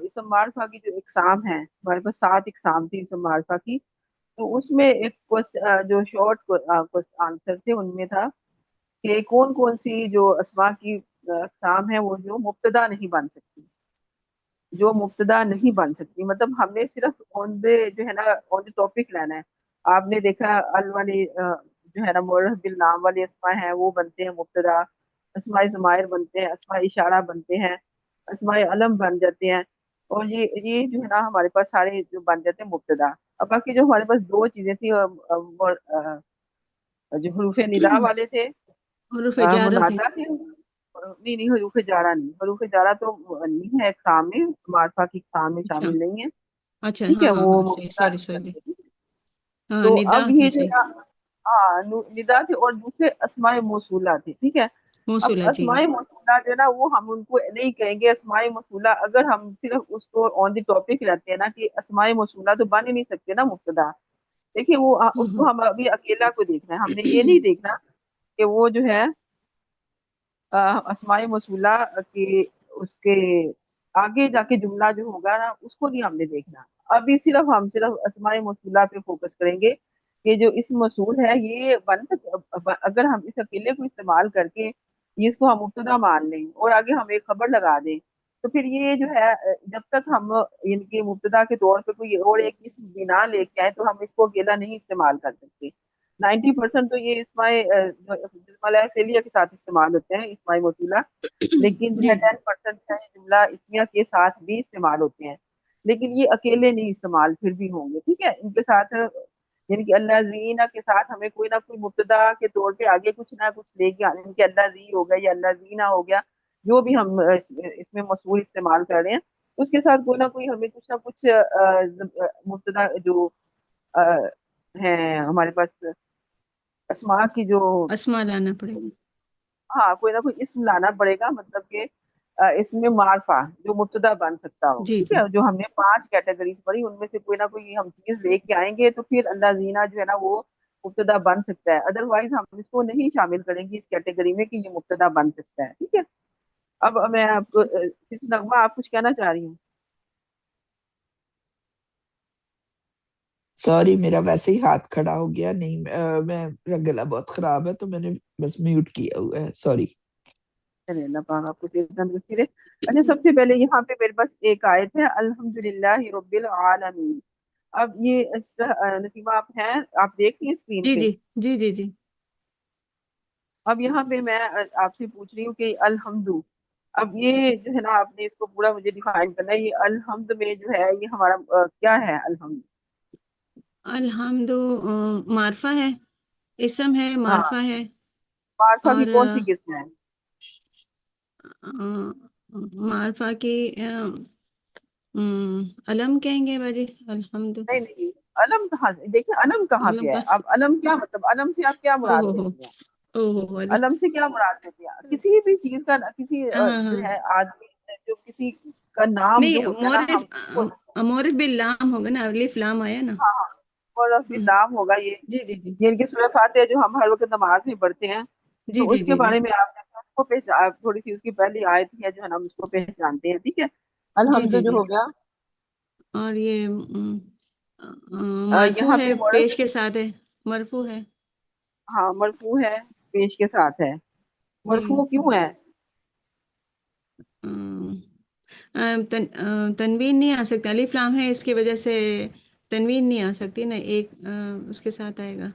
اسم معرفہ کی جو اقسام ہیں، ہمارے پاس 7 اقسام تھی اسم معرفہ کی. تو اس میں ایک جو شارٹ آنسر تھے ان میں تھا کہ کون کون سی جو اسماء کی اقسام ہیں وہ جو مبتدا نہیں بن سکتی. جو مبتدا نہیں بن سکتی مطلب ہم نے صرف آن دے جو ہے نا آن دے ٹاپک لینا ہے. آپ نے دیکھا ال والے جو ہے نا معرف بالنام والے اسماء ہیں وہ بنتے ہیں مبتدا. اسماء ضمائر بنتے ہیں، اسماء اشارہ بنتے ہیں، اسماء علم بن جاتے ہیں. اور یہ جو ہے نا ہمارے پاس سارے جو بن جاتے ہیں مبتدا. اب باقی جو ہمارے پاس دو چیزیں تھیں جو حروف ندا والے تھے، حروف جارہ تھے. منادا تھے. نہیں نہیں، حروف جارہ نہیں، حروف جارہ تو نہیں ہے اقسام میں، معرفہ کی اقسام میں اچھا شامل نہیں ہے. اچھا، ٹھیک ہاں ہے، ہاں وہ ہاں، صحیح، مبتدا سوری نہیں سوری. بنتے. ہاں، تو ندا اب تھے، یہ جو صحیح. ہے ہاں ندا تھے اور دوسرے اسماء موصولہ تھے. ٹھیک ہے. اب موصولہ، جی. اسماء موصولہ جو ہے نا وہ ہم ان کو نہیں کہیں گے اسماء موصولہ اگر ہم صرف اس کو آن دی ٹاپک رہتے ہیں نا کہ اسماء موصولہ تو بن ہی نہیں سکتے نا مبتدا. دیکھیے وہ اس کو ہم ابھی اکیلا کو دیکھنا ہے، ہم نے یہ نہیں دیکھنا کہ وہ جو ہے اسماء موصولہ کے اس کے آگے جا کے جملہ جو ہوگا نا اس کو نہیں ہم نے دیکھنا. ابھی ہم صرف اسماء موصولہ پہ فوکس کریں گے کہ جو اسم موصول ہے یہ بن سکتا اگر ہم اس اکیلے کو استعمال کر کے یہ اس کو ہم مبتدا مان لیں اور آگے ہم ایک خبر لگا دیں تو پھر یہ جو ہے جب تک ہم ان کے مبتدا کے طور پہ کوئی اور ایک اسم بنا لے کے آئے تو ہم اس کو اکیلا نہیں استعمال کر سکتے. 90% تو یہ اسماء فعلیہ کے ساتھ استعمال ہوتے ہیں اسماء موصولہ. لیکن جو جی. ہے 10% ہے یہ جملہ اسمیہ کے ساتھ بھی استعمال ہوتے ہیں. لیکن یہ اکیلے نہیں استعمال پھر بھی ہوں گے. ٹھیک ہے. ان کے ساتھ یعنی کہ اللہ زینہ کے ساتھ ہمیں کوئی نہ کوئی مبتدا کے طور پہ آگے کچھ نہ کچھ لے کے آنے کہ اللہ زی ہو گیا یا اللہ زینہ ہو گیا جو بھی ہم اس میں مصول استعمال کر رہے ہیں اس کے ساتھ کوئی نہ کوئی ہمیں کچھ نہ کچھ مبتدا جو ہیں ہمارے پاس اسماء کی جو اسما لانا پڑے گا. ہاں کوئی نہ کوئی اسم لانا پڑے گا مطلب کہ اس میں معرفہ جو مبتدا بن سکتا ہو. جی ٹھیک جی. ہے. جو ہم نے 5 کیٹیگریز پڑھی ان میں سے کوئی نہ کوئی ہم چیز لے کے آئیں گے تو پھر اللہ زینہ جو ہے نا وہ مبتدا بن سکتا ہے. ادر وائز ہم اس کو نہیں شامل کریں گے اس کیٹیگری میں کہ یہ مبتدا بن سکتا ہے. ٹھیک ہے. اب میں آپ کو نغمہ آپ کچھ کہنا چاہ رہی ہوں؟ سوری میرا ویسے ہی ہاتھ کھڑا ہو گیا. نہیں میرا گلا بہت خراب ہے تو میں نے بس میوٹ کیا ہوا ہے. سوری. چلے اللہ پاک آپ کو صحت تندرستی دے. اچھا سب سے پہلے یہاں پہ میرے پاس ایک آیت ہے الحمدللہ رب العالمین. اب یہ نسیمہ آپ ہیں آپ دیکھتی ہیں اسکرین جی پہ. جی جی جی جی. اب یہاں پہ میں آپ سے پوچھ رہی ہوں کہ الحمد، اب یہ جو ہے نا آپ نے اس کو پورا مجھے ڈیفائن کرنا ہے. یہ الحمد میں جو ہے یہ ہمارا کیا ہے الحمد؟ الحمد معرفہ ہے، اسم ہے، ہاں معرفہ ہے. معرفہ کی اور کون سی قسم ہے؟ معرفہ کی علم کہیں گے باجی. الحمد نہیں نہیں، علم کہاں سے؟ دیکھیں علم کہاں علم پہ ہے. کا اب علم کیا مطلب علم سے آپ کیا او مراد ہو ہو لیتی ہیں؟ او ہو علم. علم سے کیا مراد لیتی ہیں؟ کسی بھی چیز کا کسی ہاں ہاں جو ہاں. ہے آدمی جو کسی کا نام جو نہیں، ہوتا ہے نا مورف ہم اس کو مورف باللام ہوگا نا، الف لام آیا نا. ہاں ہاں اور پھر نام ہوگا یہ. جی جی جی یہ ان کی سورہ فاتحہ جو ہم ہر وقت نماز میں پڑھتے ہیں جی تو جی اس کے جی جی بارے میں آپ نے اس کو پہچان تھوڑی سی اس کی پہلی آیت ہے جو ہے نا ہم اس کو پہچانتے ہیں. ٹھیک ہے. جی الحمد جی جو جی. ہو گیا اور یہ مرفوع یہاں ہے، پہ مورث پیش کے ساتھ ہے. مرفوع ہے. ہاں مرفوع ہے پیش کے ساتھ ہے. جی. مرفوع کیوں ہے؟ تنوین نہیں آ سکتا، الف لام ہے اس کی وجہ سے تنوین نہیں آ سکتی نا. ایک اس کے ساتھ آئے گا.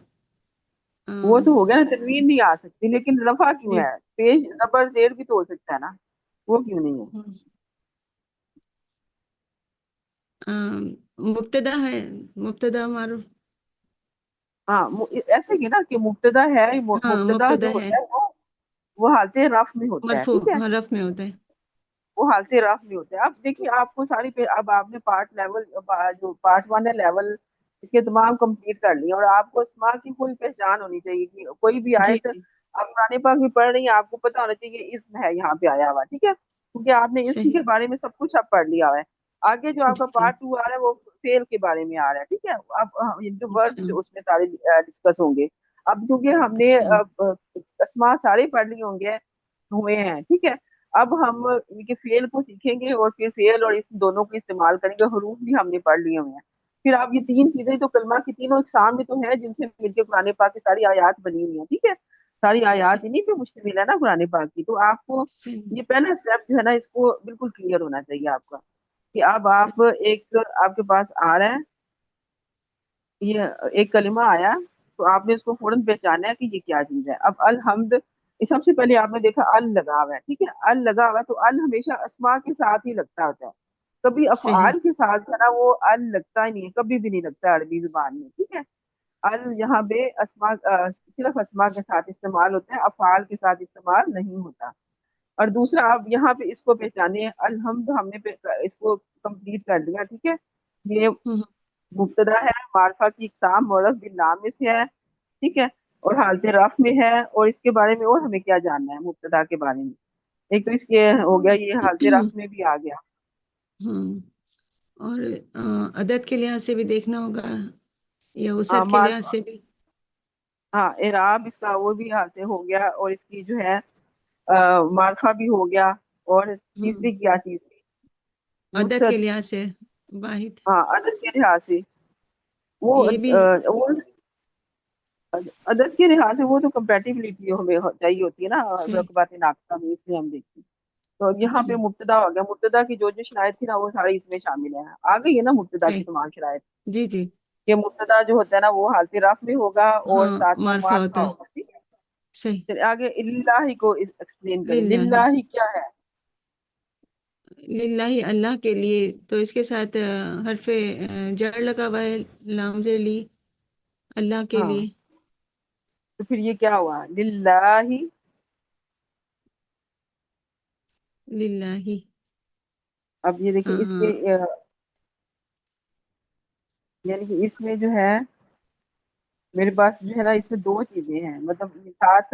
وہ تو ہو گیا نا تنوین نہیں آ سکتی لیکن رفع کیوں جی. ہے؟ پیش زبر زیر بھی تو ہو سکتا ہے نا، وہ کیوں نہیں ہے؟ مبتدا ہے، مبتدا معروف. ہاں ایسے ہی نا کہ مبتدا ہے ہاں مبتدا جو مبتدا ہے، ہوتا ہے وہ حالت رفع میں ہوتا ہے. مرفوع، ٹھیک ہے. ہاں رف میں ہوتا ہے. وہ حالت رفع میں ہوتا ہے. اب دیکھیے آپ کو ساری اب آپ نے پارٹ لیول جو پارٹ 1 ہے لیول اس کے تمام کمپلیٹ کر لیے اور آپ کو اسماء کی فل پہچان ہونی چاہیے کہ کوئی بھی جی آیت جی. آپ قرآن پاک بھی پڑھ رہی ہیں آپ کو پتا ہونا چاہیے یہ اسم ہے یہاں پہ آیا ہوا. ٹھیک ہے. کیونکہ آپ نے اسم صحیح. کے بارے میں سب کچھ اب پڑھ لیا ہوا ہے. آگے جو آپ جی کا جی. پارٹ 2 آ رہا ہے وہ فیل کے بارے میں آ رہا ہے. ٹھیک ہے. اب ان کے اچھا ورڈ اس میں سارے ڈسکس ہوں گے. اب کیونکہ ہم نے اچھا. اسماء سارے پڑھ لیے ہوں گے ہوئے ہیں. ٹھیک ہے. اب ہم ان کے فعل کو سیکھیں گے اور پھر فعل اور اس دونوں کو استعمال کریں گے. حروف بھی ہم نے پڑھ لیے ہوئے ہیں. پھر آپ یہ تین چیزیں تو کلمہ کی تینوں اقسام میں تو ہے جن سے مل کے قرآن پاک کی ساری آیات بنی ہوئی ہیں. ٹھیک ہے, ساری آیات انہیں پہ مشتمل ہے نا قرآن پاک کی. تو آپ کو صحیح یہ پہلا اسٹیپ جو ہے نا اس کو بالکل کلیئر ہونا چاہیے آپ کا, کہ اب آپ صحیح ایک آپ کے پاس آ رہا ہے یہ ایک کلمہ آیا, تو آپ نے اس کو فوراً پہچانا ہے کہ یہ کیا چیز ہے. اب الحمد, سب سے پہلے آپ نے دیکھا ال لگا ہوا ہے. ٹھیک ہے, ال لگا ہوا ہے تو ال ہمیشہ اسماء کے ساتھ ہی لگتا ہوتا ہے, کبھی صحیح افعال کے ساتھ ہے نا وہ ال لگتا ہی نہیں ہے, کبھی بھی نہیں لگتا عربی زبان میں. ٹھیک ہے, ال یہاں پہ اسماء صرف اسماء کے ساتھ استعمال ہوتا ہے, افعال کے ساتھ استعمال نہیں ہوتا. اور دوسرا آپ یہاں پہ اس کو پہچانے الحمد, ہم نے اس کو کمپلیٹ کر دیا. ٹھیک ہے, یہ ہوں، مبتدا ہے, معرفہ کی اقسام معرف بالنام میں سے ہے. ٹھیک ہے, اور حالت رفع میں ہے. اور اس کے بارے میں اور ہمیں کیا جاننا ہے مبتدا کے بارے میں؟ ایک تو اس کے ہو گیا یہ حالت رفع میں بھی آ گیا. ہوں، اور عدد کے لحاظ سے بھی دیکھنا ہوگا یا ہاں وسعت کے لحاظ معرفہ, سے بھی. ہاں اعراب اس کا وہ بھی حالت ہو گیا, اور اس کی جو ہے معرفہ بھی ہو گیا. اور ہوں، تیسری کیا چیز تھی؟ عدد کے وسعت. لحاظ سے واحد ہاں عدد کے لحاظ سے وہ یہ بھی. وہ عدد کے لحاظ سے وہ تو کمپیٹیبلٹی ہمیں چاہیے ہوتی ہے نا صحیح. رقبات ناقصہ میں, اس لیے ہم دیکھتے ہیں. تو یہاں اچھا. پہ مبتدا ہو گیا, مبتدا کی جو شرائط تھی نا وہ ساری اس میں شامل ہے. آ گئی ہے نا مبتدا صحیح. کی تمام شرائط, جی جی. کہ مبتدا جو ہوتا ہے نا وہ حالت رفع میں ہوگا اور ہاں ساتھ میں معرفہ معرفہ ہوتا ہے. ہوگا. ٹھیک ہے, صحیح. پھر آگے للہ کو ایکسپلین کریں. للہ. للہ کیا ہے؟ للہ اللہ کے لیے, تو اس کے ساتھ حرف جر لگا ہوا ہے, لام زیر لی, اللہ کے ہاں لیے. تو پھر یہ کیا ہوا للہ. للہ. اب یہ دیکھیں اس کے ہاں یعنی کہ اس میں جو ہے میرے پاس جو ہے نا اس میں دو چیزیں ہیں, مطلب ساتھ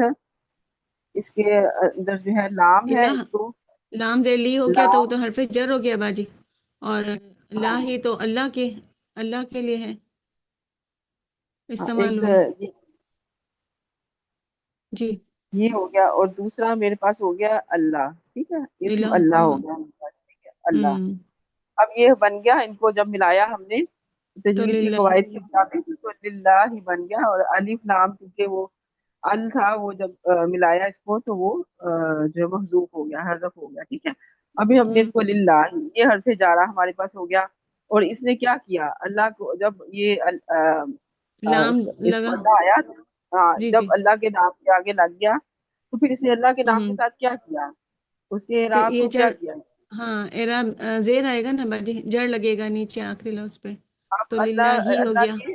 اس کے اندر جو ہے لام ہے الہ, ایک تو. لام زیر لی ہو گیا تو وہ لام, تو حرف جر ہو گیا باجی. اور لا ہاں ہی تو اللہ کے لیے ہے, ہاں, استعمال ایک ہوا. جی. یہ ہو گیا, اور دوسرا میرے پاس ہو گیا اللہ. ٹھیک ہے, اسم الہ. اللہ ہو ہاں. گیا میرے پاس. ٹھیک ہے, اللہ. ہوں. اب یہ بن گیا, ان کو جب ملایا ہم نے تو تجوید کی للہ. قواعد کے مطابق تو للہ ہی بن گیا. اور الف لام کیونکہ وہ ال تھا, وہ جب ملایا اس کو تو وہ جو ہے محذوف ہو گیا, حذف ہو گیا. ٹھیک ہے, ابھی ہم نے اس ہوں. کو للہ, یہ حرف جارہ ہمارے پاس ہو گیا. اور اس نے کیا کیا اللہ کو, جب یہ لام اس کو لگا. اللہ آیا, ہاں جی جی. جب اللہ کے نام کے آگے لگ گیا تو پھر اس نے اللہ کے نام کے ہوں. ساتھ کیا کیا, اس کے تو اعراب یہ کو کیا جڑ, کیا. ہاں اعراب زیر آئے گا نا باجی, جڑ لگے گا نیچے آخری لفظ پہ, اب تو للہ اللہ ہی ہو اللہ گیا. کے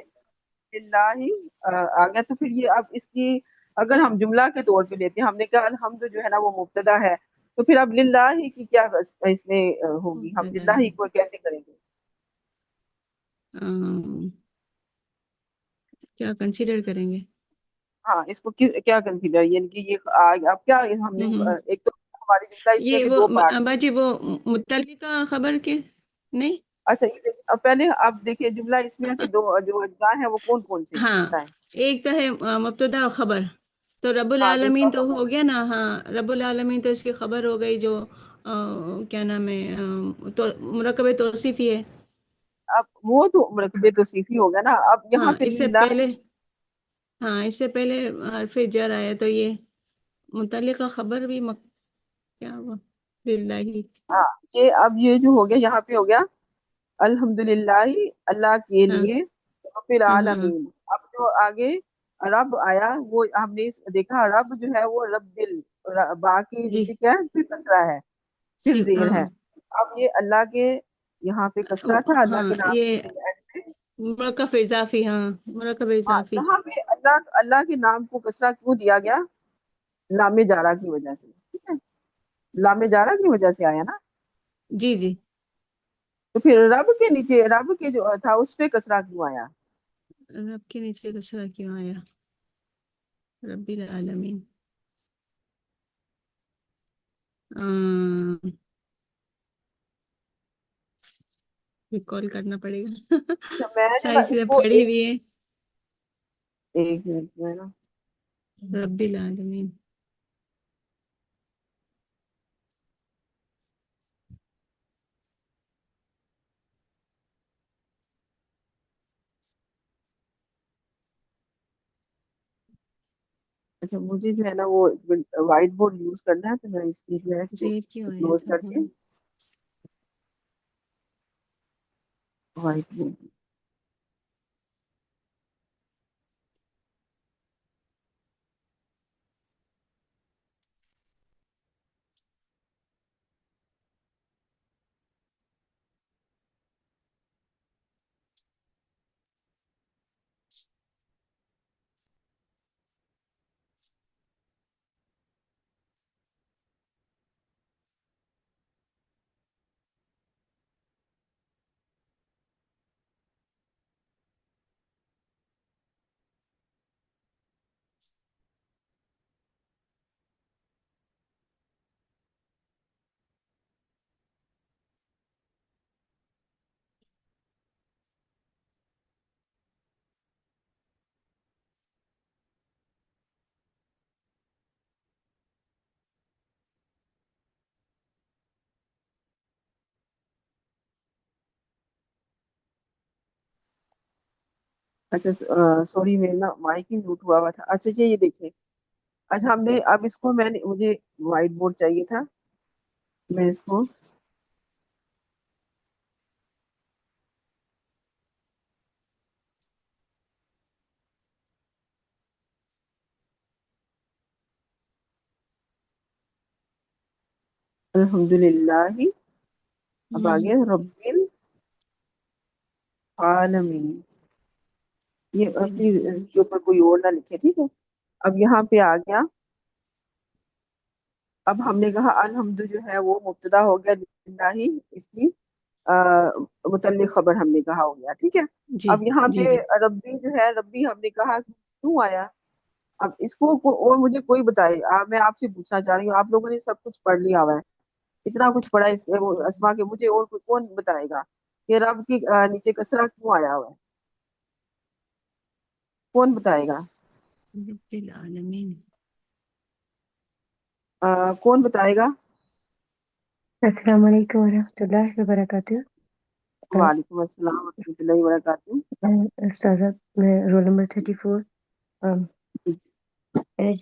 للہ ہی آ گیا. تو پھر یہ اب اس کی اگر ہم جملہ کے طور پہ لیتے ہیں, ہم نے کہا الحمد جو ہے نا وہ مبتدا ہے, تو پھر اب للہ ہی کی کیا اس میں ہوگی, ہم مبتدا للہ ہے. ہی کو کیسے کریں گے؟ کیا کنسیڈر کریں گے؟ ہاں اس کو کیا کنسیڈر, یعنی کہ یہ اب کیا ہم نے ہوں. ایک تو ہماری جملہ اس میں یہ کے وہ دو پارٹ. باجی وہ متعلقہ خبر کے نہیں. اچھا یہ اب پہلے آپ دیکھیے جملہ اس میں کے دو جو اجزاء ہیں وہ کون کون سے ہیں ہاں, بتائیں. ایک تو ہے مبتدا اور خبر, تو رب ہاں دوسرا العالمین تو خبر. ہو گیا نا. ہاں رب العالمین تو اس کی خبر ہو گئی, جو کیا نام ہے, تو مرکب توصیفی ہے. اب وہ تو مرکب توصیفی ہوگا نا. اب یہاں ہاں پہ اس سے للہ, پہلے, ہاں اس سے پہلے حرف جر آیا, تو یہ متعلقہ خبر بھی کیا ہوا للہ. ہاں یہ اب یہ جو ہو گیا یہاں پہ ہو گیا الحمدللہ اللہ کے ہاں لیے رب ہاں ہاں. العالمین. اب جو آگے رب آیا وہ ہم نے دیکھا رب جو ہے وہ رب دل, باقی جی. نیچے کیا ہے پھر کسرہ ہے پھر زیر ہے. ہاں اب یہ اللہ کے یہاں پہ کسرہ تھا, اللہ ہاں, کے نام یہ کے end پہ. مرکب اضافی, ہاں مرکب ہاں اضافی. یہاں پہ اللہ کے نام کو کسرہ کیوں دیا گیا؟ لام جارہ کی وجہ سے. ٹھیک ہے, لام جارہ کی وجہ سے آیا نا. جی جی. تو پھر رب کے نیچے رب کے جو تھا اس پہ کسرہ کیوں آیا؟ رب کے نیچے کسرہ کیوں آیا؟ رب العالمین. ریکال کرنا پڑے گا. اچھا میں نے نا ساری اس چیزیں کو پڑھی ہوئی ہے. ایک منٹ میں نا رب العالمین. اچھا مجھے جو ہے نا وہ وائٹ بورڈ یوز کرنا ہے، تو میں اس کی جو ہے اس کو زیر کیوں آیا کلوز تھا؟ کر کے وائٹ بورڈ. اچھا سوری میرا نا مائک ہی میوٹ ہوا تھا. اچھا جی یہ دیکھیں. اچھا ہم نے اب اس کو مجھے وائٹ بورڈ چاہیے تھا. میں اس کو الحمدللہ اب آگے رب العالمین. یہ پلیز اس کے اوپر کوئی اور نہ لکھے، ٹھیک ہے. اب یہاں پہ آ گیا. اب ہم نے کہا الحمد جو ہے وہ مبتدا ہو گیا، للہ اس کی متعلق خبر ہم نے کہا ہو گیا، ٹھیک ہے. جی اب یہاں جی پہ جی ربی جو ہے ربی ہم نے کہا کیوں آیا. اب اس کو اور مجھے کوئی بتائے. میں آپ سے پوچھنا چاہ رہی ہوں، آپ لوگوں نے سب کچھ پڑھ لیا ہوا ہے، اتنا کچھ پڑھا ہے اس کے اسما کے، مجھے اور کون بتائے گا کہ رب کی نیچے کسرہ کیوں آیا ہوا ہے؟ کون بتائے گا؟ رب العالمین. کون بتائے گا؟ السلام علیکم ورحمۃ اللہ وبرکاتہ. وعلیکم السلام ورحمۃ اللہ وبرکاتہ. استاذہ میں رول نمبر 34.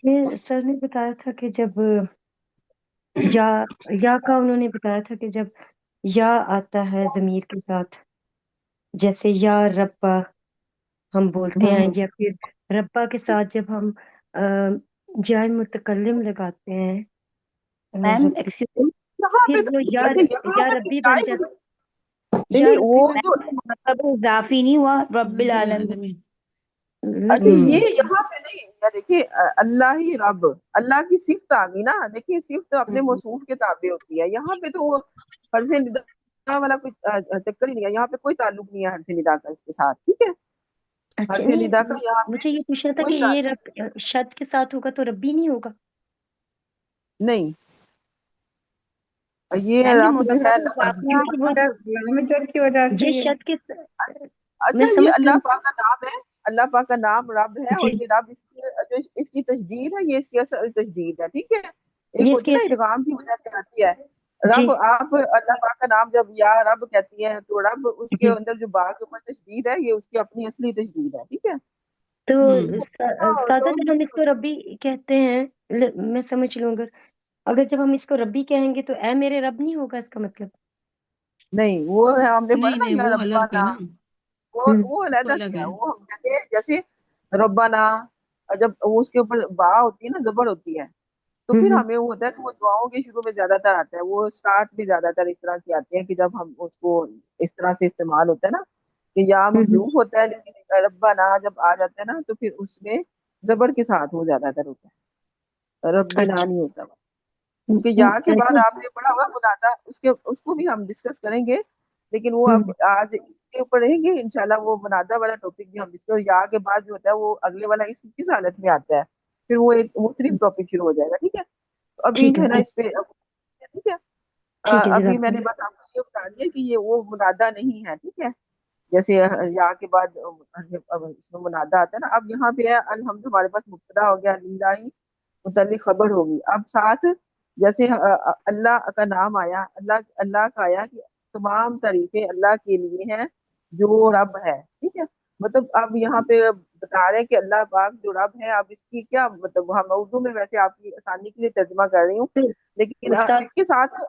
یہ سر نے بتایا تھا کہ جب یا کا انہوں نے بتایا تھا کہ جب یا آتا ہے ضمیر کے ساتھ، جیسے یا ربا ہم بولتے ہیں، یا پھر ربا کے ساتھ جب ہم جائے متکلم لگاتے ہیں میم رب، یہاں پہ پھر وہ تو اچھا یہاں یا پہ تو ربی کیا بن ہے؟ جاتا، نہیں یا نہیں ربی وہ بن جو مطلب اضافی نہیں ہوا رب رب العالمین. العالمین. اچھا ہم، یہ یہاں پہ نہیں یا دیکھیے اللہ ہی رب، اللہ کی صفت آ گئی نا. دیکھیے صفت اپنے موصوف کے تابع ہوتی ہے. یہاں پہ تو وہ حرف ندا والا کوئی چکر ہی نہیں ہے. یہاں پہ کوئی تعلق نہیں ہے حرف ندا کا اس کے ساتھ، ٹھیک ہے. اچھا حرف ندا نہیں، کا یہاں پہ مجھے یہ پوچھنا تھا کہ کوئی یہ تعلق رب شد کے ساتھ ہوگا تو ربی نہیں ہوگا؟ نہیں. یہ میم یہ رب جو ہے مطلب اضافی کیونکہ وہ پیرامیٹر کی وجہ سے یہ یہ شد کے اچھا میں یہ سمجھ اللہ گئی. پاک کا نام ہے. اللہ پاک کا نام رب ہے، جی اور یہ رب اس کی تجدید ہے، یہ اس کی اصل تجدید ہے، ٹھیک ہے. ایک یہ اس ہوتی ہے کے نا ادغام کی وجہ سے آتی ہے. جی رب آپ اللہ پاک کا نام جب یا رب کہتی ہے تو رب اس کے اندر جو با کے اوپر تشدید ہے یہ اس کی اپنی اصلی تشدید ہے، ٹھیک ہے. تو ہوں استاذہ جب ہم اس کو ربی کہتے ہیں، میں سمجھ لوں، اگر جب ہم اس کو ربی کہیں گے تو اے میرے رب نہیں ہوگا اس کا مطلب؟ نہیں وہ ہے ہم نے پڑھا نہیں نا نہیں، یا وہ الگ ہے ربنا، نا، ہم، وہ وہ علیحدہ الگ کیا. ہے. وہ ہم کہتے ہیں جیسے ربنا، جب اس کے اوپر با ہوتی ہے نا، زبر ہوتی ہے، تو پھر ہم، ہمیں وہ ہوتا ہے کہ وہ دعاؤں کے شروع میں زیادہ تر آتا ہے. وہ سٹارٹ بھی زیادہ تر اس طرح کی آتی ہے کہ جب ہم اس کو اس طرح سے استعمال ہوتا ہے نا کہ یا ہم، محذوف ہوتا ہے، لیکن ربنا جب آ جاتا ہے نا تو پھر اس میں زبر کے ساتھ وہ زیادہ تر ہوتا ہے، ربنا اچھا. نہیں ہوتا وہ. کیونکہ یا کے بعد آپ نے پڑھا ہوگا منادا، اس کو بھی ہم ڈسکس کریں گے، لیکن وہ اب آج اس کے اوپر رہیں گے انشاءاللہ. وہ منادا والا ٹاپک بھی ہم ڈسکس، یا کے بعد جو ہوتا ہے وہ اگلے والا اس کس حالت میں آتا ہے، پھر وہ ایک مختلف ٹاپک شروع ہو جائے گا، ٹھیک ہے. تو ابھی ٹھیک جو ہے ہے نا اس پہ ٹھیک ہے. ٹھیک ہے ابھی جزاک میں نے اللہ. بس آپ کو یہ بتا دیا کہ یہ وہ منادا نہیں ہے، ٹھیک ہے. جیسے یا کے بعد اس میں منادا آتا ہے نا. اب یہاں پہ ہے الحمد، ہمارے پاس مبتدا ہو گیا، للہ متعلق خبر ہوگی. اب ساتھ جیسے اللہ کا نام آیا، اللہ کا آیا کہ تمام تعریفیں اللہ کے لیے ہیں جو رب ہے، ٹھیک ہے. مطلب اب یہاں پہ بتا رہے ہیں کہ اللہ پاک جو رب ہے، اب اس کی کیا مطلب، ہم اردو میں ویسے آپ کی آسانی کے لیے ترجمہ کر رہی ہوں، لیکن استاد اس کے ساتھ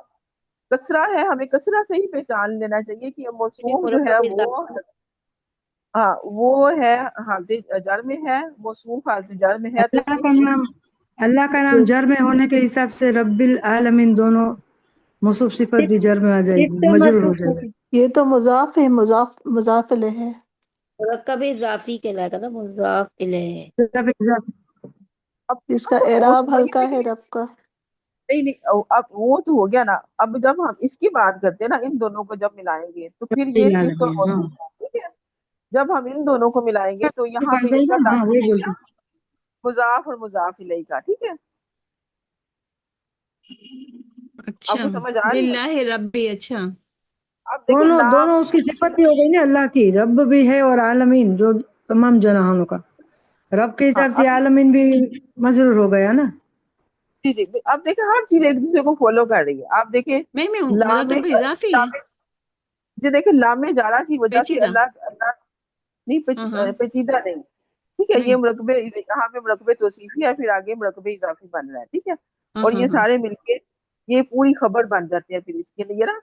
کسرہ ہے، ہمیں کسرہ سے ہی پہچان لینا چاہیے کہ موصوف جو ہے مرکب وہ، ہاں وہ ہے حالت جر میں ہے، موصوف حالت جر میں ہے، تو اللہ کا نام جر میں ہونے کے حساب سے رب العالمین دونوں موصوف صفت بھی جر میں آ جائے گی، مجرور ہو جائے گی۔ یہ تو مضاف ہے، مضاف الیہ ہے۔ مرکب اضافی کہلاتا نا، مضاف الیہ۔ مضاف اضافی۔ اب اس کا وہ اعراب وہی ہلکا ہے دیکھیں، رب کا۔ نہیں اب وہ تو ہو گیا نا، اب جب ہم اس کی بات کرتے ہیں نا، ان دونوں کو جب ملائیں گے تو پھر یہ چیز تو ہاں ہوتی ہے، ٹھیک ہے؟ جب ہم ان دونوں کو ملائیں گے تو یہاں پہ اس کا ہاں تعلق وہی ہو بولتے گیا مضاف اور مضاف الیہ کا، ٹھیک ہے؟ اچھا، آپ کو سمجھ آ رہی ہے؟ للہ ربی، اچھا اب دیکھیں لام، دونوں اس کی صفت ہی ہو گئی نا، اللہ کی رب بھی ہے اور عالمین جو تمام جہانوں کا، رب کے ہاں حساب سے اب عالمین بھی مجرور ہو گیا نا۔ جی جی، اب دیکھیں ہر چیز ایک دوسرے کو فالو کر رہی ہے۔ آپ دیکھیں میں لام، مرکب اضافی ہے، جی دیکھیں لام جارہ کی وجہ سے پیچیدہ، اللہ نہیں ہاں ہاں، پیچیدہ نہیں، ٹھیک ہے؟ نہیں، یہ مرکبے یہاں پہ مرکبے توصیفی ہے، پھر آگے مرکبے اضافی بن رہا ہے، ٹھیک ہے؟ ہاں اور ہاں یہ ہاں، سارے مل کے یہ پوری خبر بن جاتے ہیں پھر اس کے لیے نا،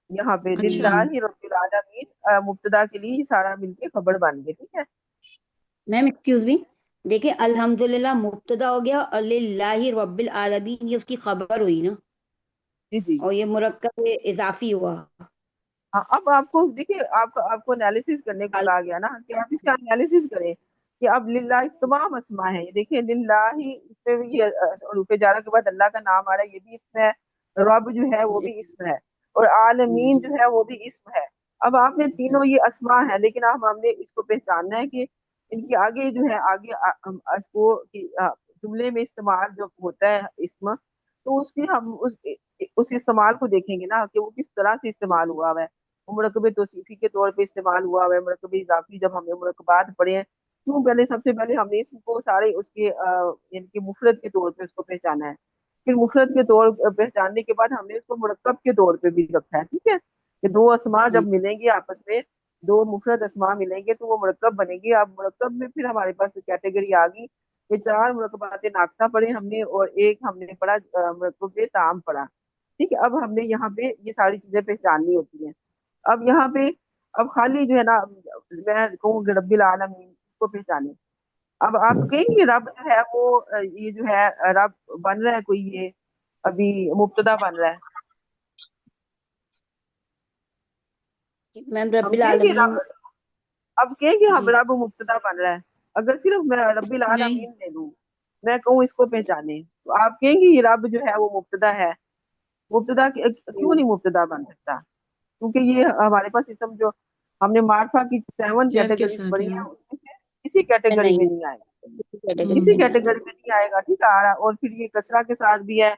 یہاں پہ اچھا للہ رب العالمین مبتدا کے لیے یہ سارا مل کے خبر بن گئے، ٹھیک ہے؟ میم ایکسکیوز می، دیکھیں الحمدللہ مبتدا ہو گیا اور للہ رب العالمین یہ اس کی خبر ہوئی نا، جی جی اور یہ مرکب اضافی ہوا۔ ہاں، اب آپ کو دیکھیے، آپ کو انالیسس کرنے کو کہا گیا نا کہ آپ اس کا انالیسس کریں کہ اب للہ اس تمام اسماء ہیں، دیکھیں للہ ہی اس میں بھی حروف جارہ کے بعد اللہ کا نام آ رہا ہے، یہ بھی اسم ہے، رب جو ہے وہ بھی اسم ہے، اور عالمین جو ہے وہ بھی اسم ہے۔ اب آپ نے تینوں یہ اسماء ہیں، لیکن اب ہم نے اس کو پہچاننا ہے کہ ان کی آگے جو ہے اس کو جملے میں استعمال جو ہوتا ہے اسم، تو اس کی ہم اس استعمال کو دیکھیں گے نا کہ وہ کس طرح سے استعمال ہوا ہوا ہے۔ وہ مرکب توصیفی کے طور پہ استعمال ہوا ہوا ہے، مرکب اضافی جب ہم نے مرکبات پڑھے ہیں، کیوں پہلے سب سے پہلے ہم نے اس کو سارے اس کے یعنی کہ مفرد کے طور پہ اس کو پہچانا ہے، پھر مفرد کے طور پہچاننے کے بعد ہم نے اس کو مرکب کے طور پہ بھی رکھا ہے، ٹھیک ہے؟ کہ دو اسماء جب ملیں گی آپس میں، دو مفرد اسماء ملیں گے تو وہ مرکب بنے گی۔ اب مرکب میں پھر ہمارے پاس کیٹیگری آ گئی کہ 4 مرکبات ناقصہ پڑھے ہم نے، اور ایک ہم نے پڑھا مرکب تام پڑھا، ٹھیک ہے؟ اب ہم نے یہاں پہ یہ ساری چیزیں پہچاننی ہوتی ہیں۔ اب یہاں پہ اب خالی جو ہے نا، میں کہوں کہ رب العالمین اس کو پہچانے، اب آپ کہیں گے رب جو ہے وہ یہ جو ہے رب بن رہا ہے کوئی، یہ ابھی مبتدا بن رہا ہے، میم رب ہم کہیں گے العالمین، اب کہیں گے ہم جی رب مبتدا بن رہا ہے؟ اگر صرف میں رب نہیں، العالمین دے دوں، میں کہوں اس کو پہچانے، تو آپ کہیں گے یہ رب جو ہے وہ مبتدا ہے؟ مبتدا کیوں نہیں مبتدا بن سکتا؟ کیونکہ یہ ہمارے پاس اسم جو ہم نے معرفہ کی 7 جر کے کیٹیگریز ساتھ پڑھی ہے، ہیں، اس میں سے کسی کیٹیگری میں نہیں نہیں آئے گا، کیٹیگری کسی میں ہوں، نہیں کیٹیگری میں نہیں آئے گا، ٹھیک آ رہا، اور پھر یہ کسرہ کے ساتھ بھی ہے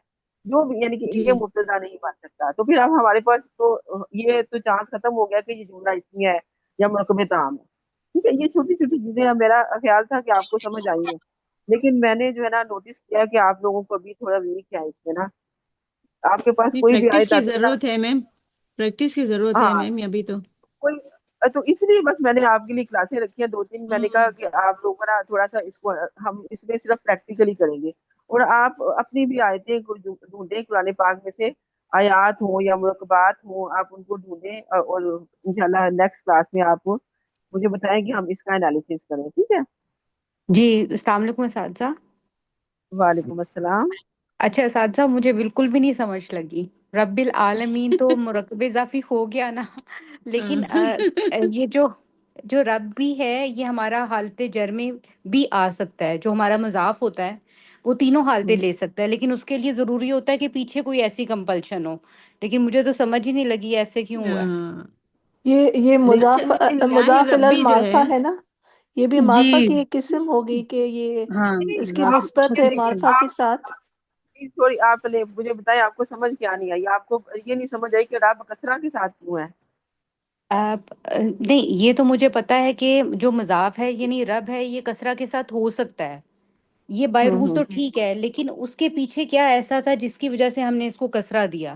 جو بھی، یعنی کہ جی یہ مبتدا نہیں بن سکتا، تو پھر اب ہمارے پاس تو یہ تو چانس ختم ہو گیا کہ یہ جملہ اسمی ہے یا مرکب تام ہے، ٹھیک ہے؟ یہ چھوٹی چھوٹی چیزیں میرا خیال تھا کہ آپ کو سمجھ آئی ہیں، لیکن میں نے جو ہے نا نوٹس کیا کہ آپ لوگوں کو ابھی تھوڑا ویک ہے اس میں نا، آپ کے پاس جی، کوئی بھی آئے پریکٹس کی تاکہ نا، ضرورت ہے میم، پریکٹس کی ضرورت ہے ہاں میم ابھی تو، کوئی، تو اس لیے بس میں نے آپ کے لیے کلاسیں رکھی ہیں 2-3، میں نے کہا ہوں، کہ آپ لوگ نا تھوڑا سا اس کو ہم اس میں صرف پریکٹیکلی کریں گے، اور آپ اپنی بھی آیتیں کو ڈھونڈیں قرآن پاک میں سے، آیات ہوں یا مرکبات ہوں، آپ ان کو ڈھونڈیں، اور انشاءاللہ نیکسٹ کلاس میں آپ مجھے بتائیں کہ ہم اس کا انالیسس کریں، ٹھیک ہے؟ جی السلام علیکم اساتذہ۔ وعلیکم السلام۔ اچھا اساتذہ، مجھے بالکل بھی نہیں سمجھ لگی، رب العالمین تو مرکب اضافی ہو گیا نا، لیکن یہ جو رب بھی ہے یہ ہمارا حالت جر میں بھی آ سکتا ہے، جو ہمارا مضاف ہوتا ہے وہ تینوں حالتیں لے سکتا ہے، لیکن اس کے لیے ضروری ہوتا ہے کہ پیچھے کوئی ایسی کمپلشن ہو، لیکن مجھے تو سمجھ ہی نہیں لگی ایسے کیوں ہوا ہے۔ ہاں، یہ اچھا لیکن لاہ مضاف ربی جو معرفہ ہے نا، یہ بھی جی معرفہ کی ایک قسم ہوگی کہ یہ ہاں اس کی آپ نسبت ہے دیکھیں، معرفہ کے ساتھ۔ تھوڑی آپ پہلے مجھے بتائیں آپ کو سمجھ کیا نہیں آئی؟ آپ کو یہ نہیں سمجھ آئی کہ رب کسرہ کے ساتھ کیوں ہے؟ نہیں، یہ تو مجھے پتا ہے کہ جو مضاف ہے یعنی رب ہے یہ کسرہ کے ساتھ ہو سکتا ہے، یہ بائی رول تو ٹھیک ہے، لیکن اس کے پیچھے کیا ایسا تھا جس کی وجہ سے ہم نے اس کو کسرہ دیا؟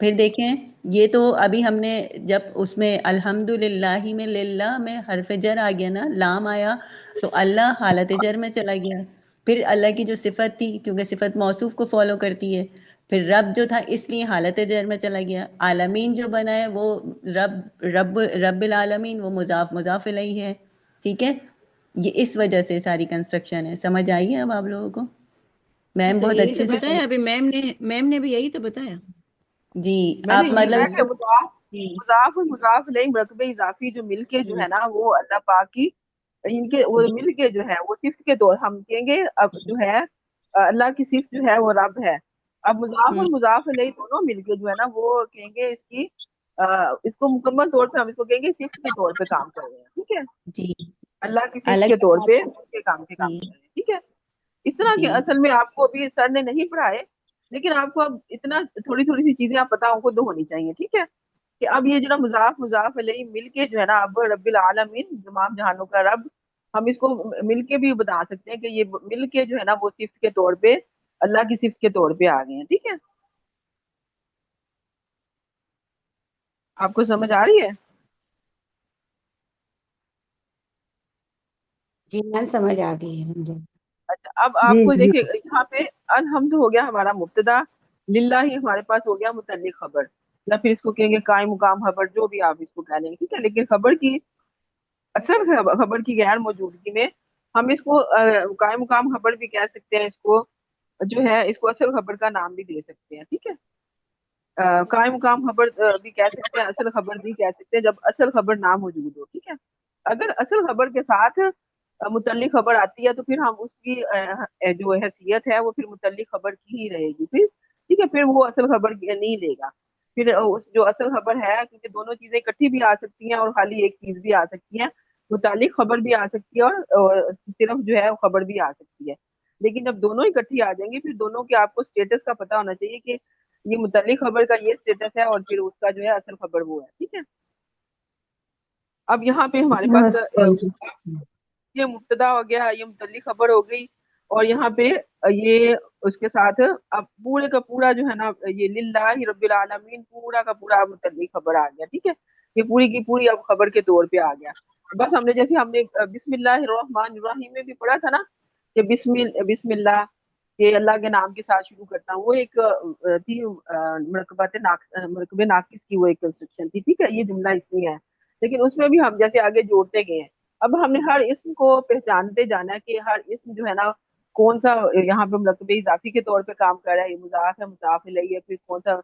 پھر دیکھیں یہ تو ابھی ہم نے جب اس میں الحمدللہ میں للہ میں حرف جر آ گیا نا، لام آیا تو اللہ حالت جر میں چلا گیا. پھر اللہ کی جو صفت تھی کیونکہ صفت موصوف کو فالو کرتی ہے، پھر رب جو تھا اس لیے حالت جر میں چلا گیا. عالمین جو بنا ہے وہ رب العالمین وہ مضاف الیہ ہے. ٹھیک ہے، یہ اس وجہ سے ساری کنسٹرکشن ہے. سمجھ آئی ہے اب آپ لوگوں کو؟ میم تو بہت یہی تو اچھے سے بتایا ابھی میم نے بھی یہی تو بتایا. جی میں نے آپ یہ مطلب کہا کہ مضاف اور مضاف علیہ مرتبہ اضافی جو مل کے جو ہے نا وہ اللہ پاک کی ان کے وہ مل کے جو ہے وہ صفت کے طور ہم کہیں گے اب جو ہے اللہ کی صفت جو ہے وہ رب ہے. اب مضاف اور مضاف علیہ دونوں مل کے جو ہے نا وہ کہیں گے اس کی اس کو مکمل طور پہ ہم اس کو کہیں گے صفت کے طور پہ کام کر رہے ہیں. ٹھیک ہے، جی اللہ کی صفت الگ کے طور پہ ان کے کام کر جی رہے ہیں. ٹھیک ہے، اس طرح جی کے اصل میں آپ کو ابھی سر نے نہیں پڑھائے، لیکن آپ کو اب اتنا تھوڑی تھوڑی سی چیزیں آپ پتہ خود ہونی چاہیے. ٹھیک ہے، کہ اب یہ جو نا مضاف علیہ مل کے جو ہے نا اب رب العالمین تمام جہانوں کا رب، ہم اس کو مل کے بھی بتا سکتے ہیں کہ یہ مل کے جو ہے نا وہ صفت کے طور پہ اللہ کی صفت کے طور پہ آ گئے ہیں. ٹھیک ہے، آپ کو سمجھ آ رہی ہے؟ جی میم سمجھ آ گئی ہے مجھے. اچھا، اب آپ جی کو جی دیکھیں یہاں پہ الحمد ہو گیا ہمارا مبتدا، للہ ہی ہمارے پاس ہو گیا متعلق خبر، یا پھر اس کو کہیں گے قائم مقام خبر، جو بھی آپ اس کو کہہ لیں گے. ٹھیک ہے، لیکن خبر کی اصل خبر کی غیر موجودگی میں ہم اس کو قائم مقام خبر بھی کہہ سکتے ہیں، اس کو جو ہے اس کو اصل خبر کا نام بھی دے سکتے ہیں. ٹھیک ہے، قائم مقام خبر بھی کہہ سکتے ہیں، اصل خبر بھی کہہ سکتے ہیں جب اصل خبر نہ موجود ہو. ٹھیک ہے، اگر اصل خبر کے ساتھ متعلق خبر آتی ہے تو پھر ہم اس کی جو حیثیت ہے وہ پھر متعلق خبر کی ہی رہے گی پھر. ٹھیک ہے، پھر وہ اصل خبر نہیں لے گا. پھر جو اصل خبر ہے، کیونکہ دونوں چیزیں اکٹھی بھی آ سکتی ہیں اور خالی ایک چیز بھی آ سکتی ہے، متعلق خبر بھی آ سکتی ہے اور صرف جو ہے خبر بھی آ سکتی ہے. لیکن جب دونوں اکٹھی آ جائیں گی پھر دونوں کے آپ کو اسٹیٹس کا پتہ ہونا چاہیے کہ یہ متعلق خبر کا یہ اسٹیٹس ہے اور پھر اس کا جو ہے اصل خبر وہ ہے. ٹھیک ہے، اب یہاں پہ ہمارے ہاں پاس یہ مبتدا ہو گیا، یہ متعلق خبر ہو گئی، اور یہاں پہ یہ اس کے ساتھ اب پورے کا پورا جو ہے نا یہ للہ رب العالمین پورا کا پورا متعلق خبر آ گیا. ٹھیک ہے، یہ پوری کی پوری اب خبر کے طور پہ آ گیا. بس ہم نے جیسے ہم نے بسم اللہ الرحمن الرحیم میں بھی پڑھا تھا نا کہ بسم اللہ یہ اللہ کے نام کے ساتھ شروع کرتا ہوں، وہ ایک تھی مرکب ناقص کی وہ ایک کنسٹرکشن تھی. ٹھیک ہے، یہ جملہ اس میں ہے، لیکن اس میں بھی ہم جیسے آگے جوڑتے گئے ہیں. اب ہم نے ہر اسم کو پہچانتے جانا ہے کہ ہر اسم جو ہے نا کون سا یہاں پہ مرکب اضافی کے طور پہ کام کر رہا ہے، یہ مضاف ہے مضاف الیہ ہے، پھر کون سا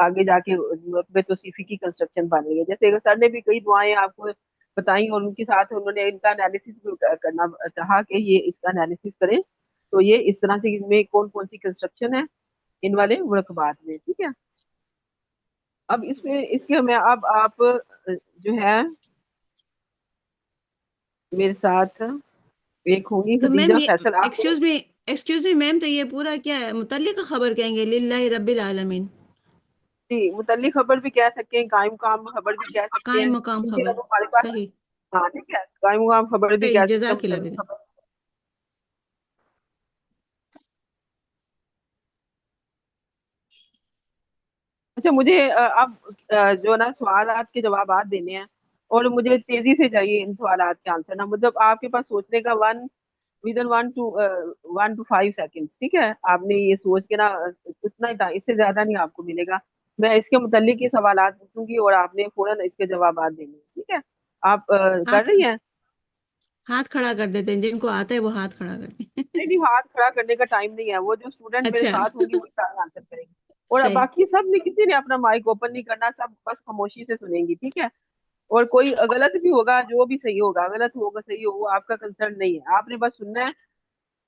آگے جا کے مرکب توصیفی کی کنسٹرکشن بن رہی ہے. جیسے سر نے بھی کئی دعائیں آپ کو بتائیں اور ان کے ساتھ انہوں نے ان کا انالیسس کرنا چاہا کہ یہ اس کا انالیسس کریں، تو یہ اس طرح سے ان میں کون کون سی کنسٹرکشن ہے ان والے مرکبات میں. ٹھیک ہے، اب اس میں اس کے میں اب آپ جو ہے میرے ساتھ ایک ہوں گی تو میم خدیجہ یہ فیصل. آپ ایکسکیوز می میم، تو یہ پورا کیا ہے؟ متعلق خبر کہیں گے للہ رب العالمین. جی متعلق خبر بھی کہہ سکتے ہیں، قائم مقام خبر بھی کہہ سکتے ہیں، قائم مقام کیونکہ خبر، اب ہمارے پاس صحیح ہاں ٹھیک ہے قائم مقام خبر بھی صحیح، کہہ سکتے ہیں، جزاک اللہ متعلق خیر. خبر. اچھا مجھے اب جو نا سوالات کے جوابات دینے ہیں اور مجھے تیزی سے چاہیے ان سوالات کے آنسر نا، مطلب آپ کے پاس سوچنے کا ون ٹو 5 سیکنڈ. ٹھیک ہے، آپ نے یہ سوچ کے نا اتنا ہی اس سے زیادہ نہیں آپ کو ملے گا. میں اس کے متعلق یہ سوالات پوچھوں گی اور آپ نے فوراً اس کے جوابات دینے ہیں. ٹھیک ہے، آپ کر رہی ہیں؟ ہاتھ کھڑا کر دیتے ہیں، جن کو آتا ہے وہ ہاتھ کھڑا کرتے ہیں. نہیں نہیں، ہاتھ کھڑا کرنے کا ٹائم نہیں ہے، وہ جو اسٹوڈنٹ میرے اچھا ساتھ ہوں گی وہی سارا آنسر کریں گے، اور صحیح. باقی سب نے کسی نے اپنا مائک اوپن نہیں کرنا، سب بس خاموشی سے سنیں گی. ٹھیک ہے، اور کوئی غلط بھی ہوگا جو بھی صحیح ہوگا، غلط ہوگا صحیح ہوگا آپ کا کنسرن نہیں ہے، آپ نے بس سننا ہے